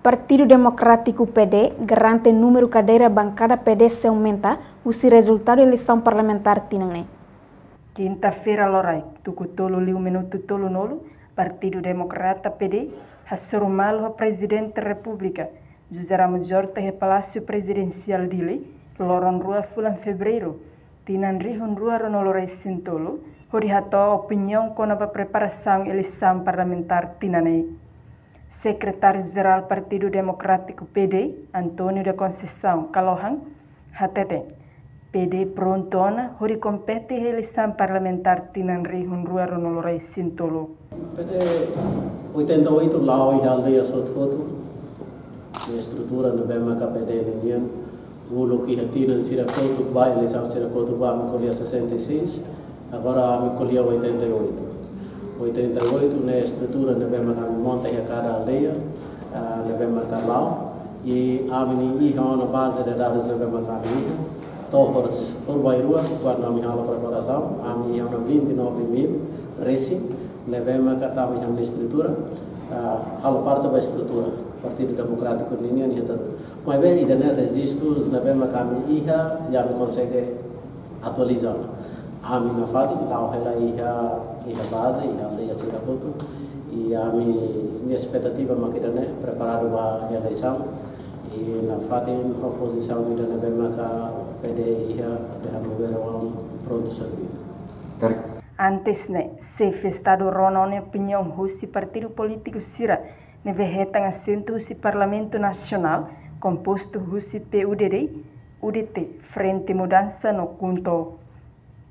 Partido Democrático PD garante número cadeira bancada PD se aumenta o resultado da eleição parlamentar tinane. Quinta-feira, Lorai, Tucutolo Liu Minuto Tolo Nolo, Partido Democrata PD, Hassorumalo, Presidente da República, José Ramos Horta, Palácio Presidencial dele, Loron Rua Fulan Fevereiro, Tinan Rihun Rua Ronolorai Sintolo, Horihato opinião com a preparação da eleição parlamentar tinane. Secretário-Geral Partido Democrático PD, Antônio da Conceição Calohan, Hatete, PD prontona, hori compete a eleição parlamentar tinanri Rua Ronolorai Sintolo. PD 88 lá e aldeia Sototo, a estrutura no BMK PD União, o local que tinan Siracoto vai eleição Siracoto vai me colher 66, agora me colher 88. 88 na estrutura na BMK monta a cada aldeia, na BMK lá, e a menina na base de dados na BMK todos por bairro, quando a minha preparação, a minha 29.000 reci, levamos a cata minha estrutura, halo parte da estrutura, Partido Democrático União e tal. Mas bem, ainda não resisto, levamos a minha já me consegue atualizar. A minha fadi, lá ela ia base, ia lei assim da foto, e a minha expectativa é preparado para a eleição. E na fadi, a oposição ainda não vemos a PD ia derramar pronto servir. Antes se festado Ronon opinião Russi Partido Político Sira neve retan assento Russi Parlamento Nacional composto Russi UDT Frente Mudança no Kunto.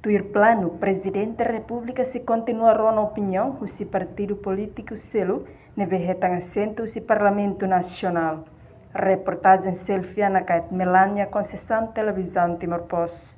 Tuir plano Presidente da República se continua Ronon opinião Russi Partido Político Selo neve retan assento Russi Parlamento Nacional. Reportagem selfie na Melania Conceição Televisão Timor Post.